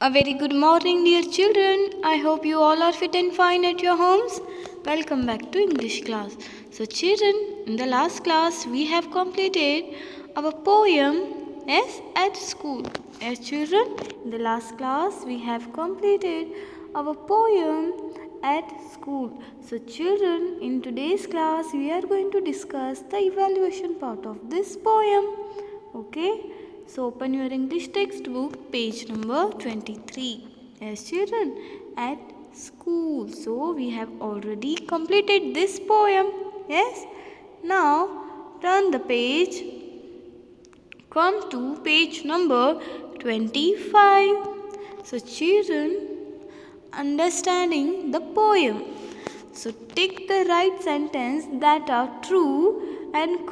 A very good morning, dear children. I hope you all are fit and fine at your homes. Welcome back to English class. So, children, in the last class, we have completed our poem Yes at School. Yes, children, in the last class, we have completed our poem at school. So, children, in today's class, we are going to discuss the evaluation part of this poem. Okay. So open your English textbook, page number 23. Yes, children, at school. So we have already completed this poem. Yes. Now turn the page. Come to page number 25. So children, understanding the poem. So tick the right sentence that are true and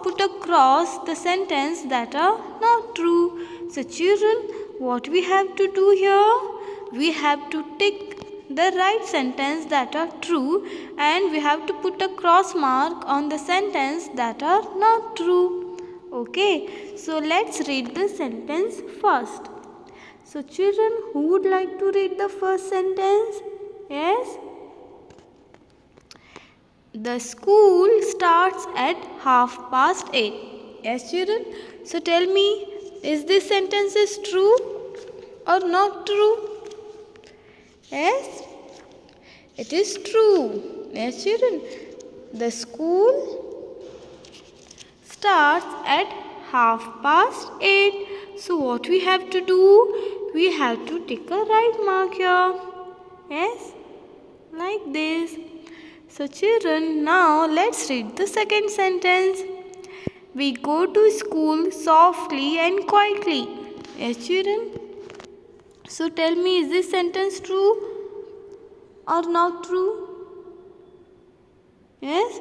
put across the sentence that are not true. So children, what we have to do here? We have to tick the right sentence that are true and we have to put a cross mark on the sentence that are not true. Okay, so let's read the sentence first. So children, who would like to read the first sentence? Yes? The school starts at 8:30. Yes, children? So tell me, is this sentence is true or not true? Yes? It is true. Yes, children? The school starts at 8:30. So what we have to do? We have to take a right mark here. Yes? Like this. So children, now let's read the second sentence. We go to school softly and quietly. Yes, children? So tell me, is this sentence true or not true? Yes?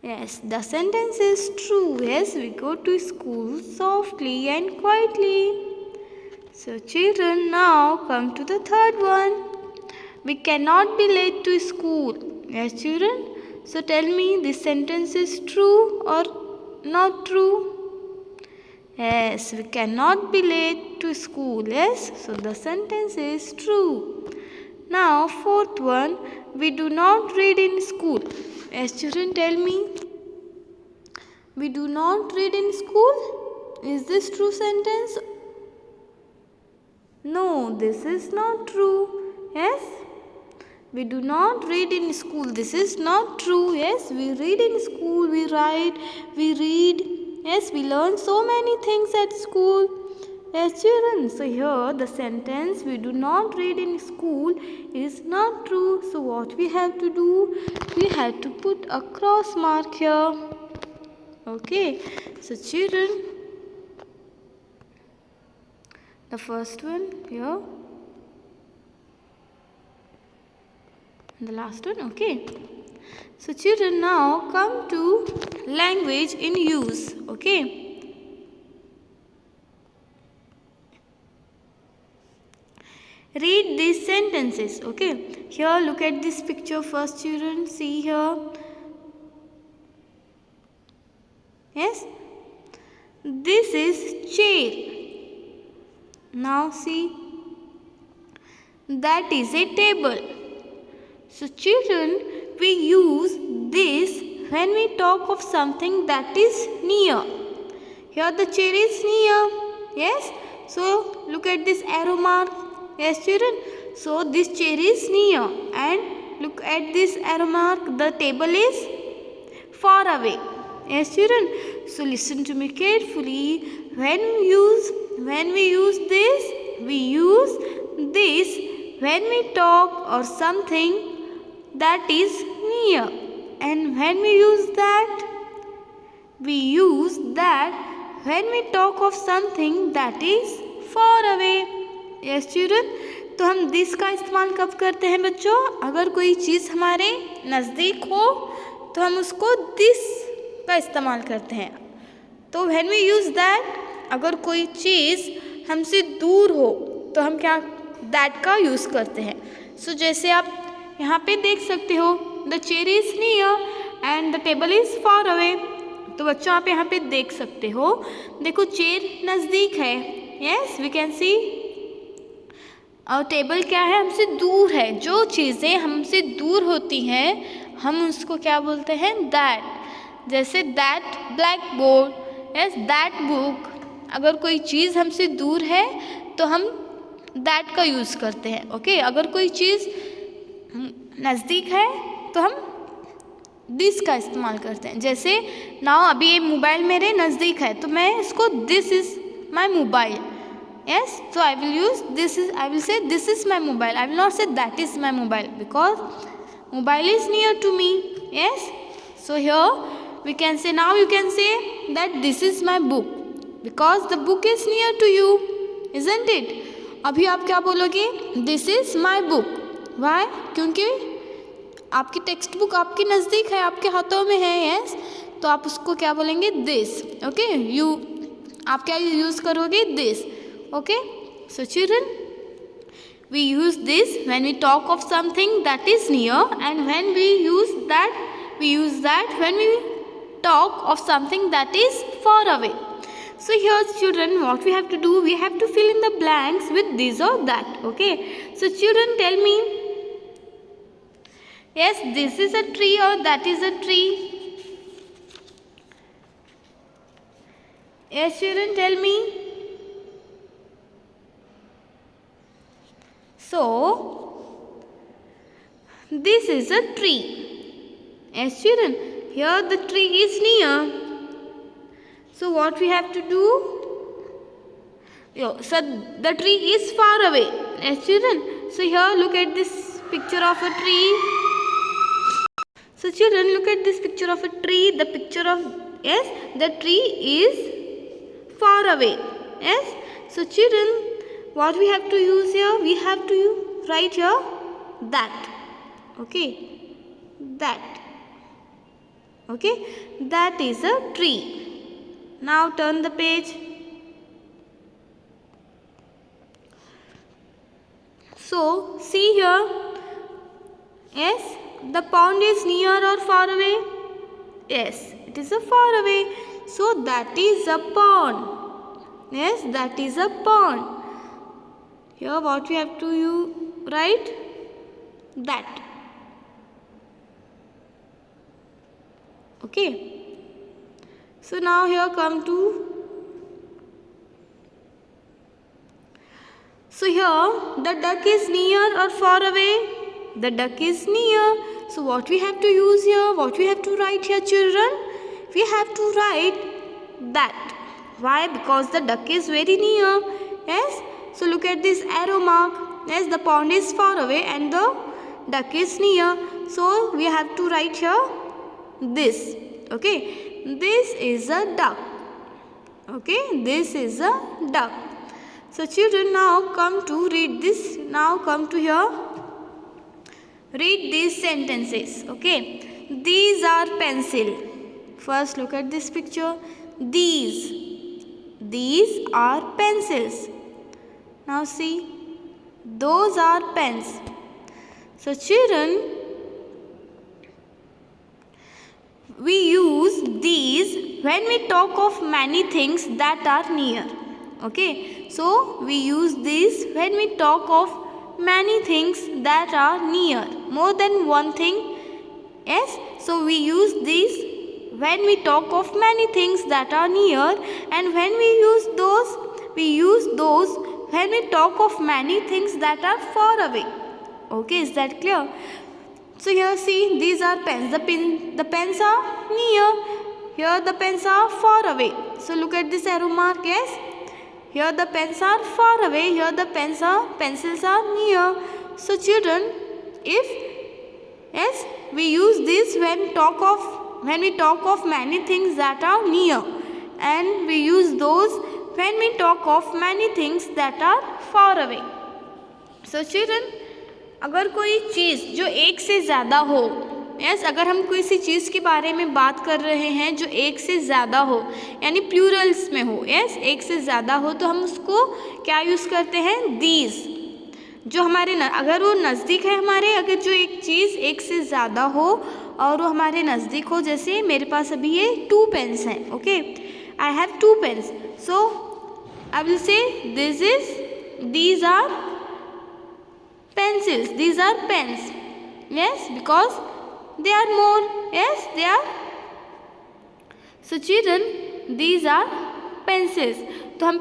Yes, the sentence is true. Yes, we go to school softly and quietly. So children, now come to the third one. We cannot be late to school. Yes, children? So tell me, this sentence is true or not true? Yes, we cannot be late to school. Yes, so the sentence is true. Now, fourth one, we do not read in school. Yes, children, tell me. We do not read in school. Is this true sentence? No, this is not true. Yes? We do not read in school. This is not true. Yes, we read in school. We write, we read. Yes, we learn so many things at school. Yes, children. So here the sentence we do not read in school is not true. So what we have to do? We have to put a cross mark here. Okay. So children, the first one here. And the last one, okay. So children, now come to language in use, okay. Read these sentences, okay. Here, look at this picture first, children. See here. Yes. This is chair. Now see. That is a table. So children, we use this when we talk of something that is near. Here the chair is near. Yes. So look at this arrow mark. Yes, children. So this chair is near. And look at this arrow mark. The table is far away. Yes, children. So listen to me carefully. When we use this, we use this when we talk or something that is near, and when we use that when we talk of something that is far away. Yes, children. तो हम this का इस्तेमाल कब करते हैं बच्चों? अगर कोई चीज़ हमारे नज़दीक हो तो हम उसको this का इस्तेमाल करते हैं. तो when we use that, अगर कोई चीज़ हमसे दूर हो तो हम क्या that का यूज़ करते हैं. सो जैसे आप यहाँ पे देख सकते हो, the chair is near and the table is far away. तो बच्चों आप यहाँ पे देख सकते हो, देखो चेयर नज़दीक है, यस वी कैन सी, और टेबल क्या है, हमसे दूर है। जो चीज़ें हमसे दूर होती हैं हम उसको क्या बोलते हैं, दैट। जैसे that black board, yes that book. अगर कोई चीज़ हमसे दूर है तो हम दैट का यूज़ करते हैं, ओके। अगर कोई चीज़ नज़दीक है तो हम दिस का इस्तेमाल करते हैं। जैसे नाउ अभी ये मोबाइल मेरे नज़दीक है तो मैं इसको this is my mobile, yes, so I will use this is, I will say this is my mobile, I will not say that is my mobile, because mobile is near to me, yes. So here we can say, now you can say that this is my book because the book is near to you, isn't it? अभी आप क्या बोलोगे, this is my book, why? क्योंकि आपकी text book आपके नज़दीक है, आपके हाथों में है, yes, तो आप उसको क्या बोलेंगे, this, okay. you आप क्या यूज़ करोगे, this, okay. So children, we use this when we talk of something that is near, and when we use that when we talk of something that is far away. So here children, what we have to do, we have to fill in the blanks with this or that, okay. So children, tell me, yes, this is a tree or that is a tree. Yes children, tell me. So this is a tree. Yes children, here the tree is near. So what we have to do? So the tree is far away. Yes children, so here look at this picture of a tree. So children, look at this picture of a tree. The picture of, yes, the tree is far away. Yes. So children, what we have to use here? We have to write here that. Okay. That. Okay. That is a tree. Now turn the page. So see here. Yes. The pond is near or far away? Yes. It is a far away. So that is a pond. Yes. That is a pond. Here what we have to write? That. Okay. So now here come to. So here the duck is near or far away? The duck is near. So what we have to use here? What we have to write here children? We have to write that. Why? Because the duck is very near. Yes. So look at this arrow mark. Yes, the pond is far away and the duck is near. So we have to write here this. Okay. This is a duck. Okay. This is a duck. So children, now come to read this. Now come to here. Read these sentences. Okay. These are pencil. First look at this picture. These are pencils. Now see, those are pens. So children, we use these when we talk of many things that are near. Okay, so we use this when we talk of many things that are near, more than one thing. Yes, so we use this when we talk of many things that are near, and when we use those when we talk of many things that are far away. Okay, is that clear? So here see, these are pens. The pens are near. Here the pens are far away. So look at this arrow mark. Yes, here the pens are far away. Here the pencils are near. So children, we use this when we talk of many things that are near, and we use those when we talk of many things that are far away. So children, अगर कोई चीज़ जो एक से ज़्यादा हो, yes, अगर हम किसी चीज़ के बारे में बात कर रहे हैं जो एक से ज़्यादा हो, यानी प्लूरल्स में हो, यस, एक से ज़्यादा हो, तो हम उसको क्या यूज़ करते हैं? दीज। जो हमारे अगर वो नज़दीक है हमारे, अगर जो एक चीज़ एक से ज़्यादा हो और वो हमारे नज़दीक हो, जैसे मेरे पास अभी ये 2 पेन्स हैं. Okay, I have 2 pens. So I will say these are pencils, these are pens. Yes, because they are more. Yes, they are. So children, these are pencils. तो हम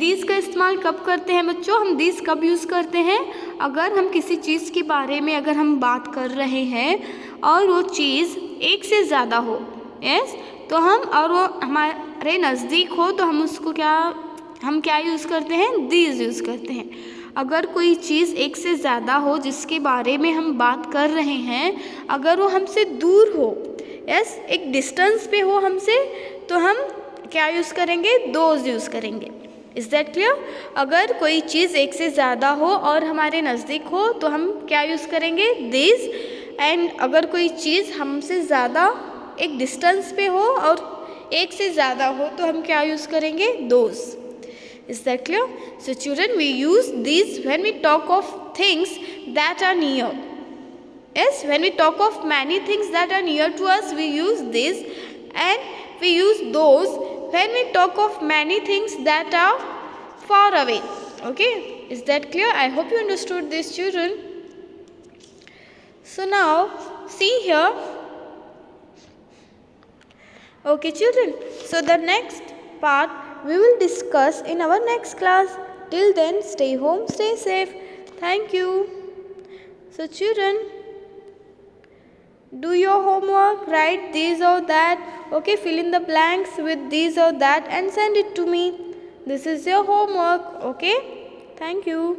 these का इस्तेमाल कब करते हैं बच्चों? हम these कब यूज़ करते हैं? अगर हम किसी चीज़ के बारे में अगर हम बात कर रहे हैं और वो चीज़ एक से ज़्यादा हो. यस, तो हम और वो हमारे नज़दीक हो तो हम उसको हम क्या यूज़ करते हैं? these यूज़ करते हैं. अगर कोई चीज़ एक से ज़्यादा हो जिसके बारे में हम बात कर रहे हैं, अगर वो हमसे दूर हो, यस, एक डिस्टेंस पे हो हमसे, तो हम क्या यूज़ करेंगे? दोज यूज़ करेंगे. Is that clear? अगर कोई चीज़ एक से ज़्यादा हो और हमारे नज़दीक हो तो हम क्या यूज़ करेंगे? दिस. एंड अगर कोई चीज़ हमसे ज़्यादा एक डिस्टेंस पे हो और एक से ज़्यादा हो तो हम क्या यूज़ करेंगे? Those. Is that clear? So children, we use these when we talk of things that are near. Yes, when we talk of many things that are near to us, we use this, and we use those when we talk of many things that are far away. Okay, is that clear? I hope you understood this, children. So now see here. Okay children, so the next part we will discuss in our next class. Till then, stay home, stay safe. Thank you. So children, do your homework, write this or that. Okay, fill in the blanks with this or that and send it to me. This is your homework. Okay, thank you.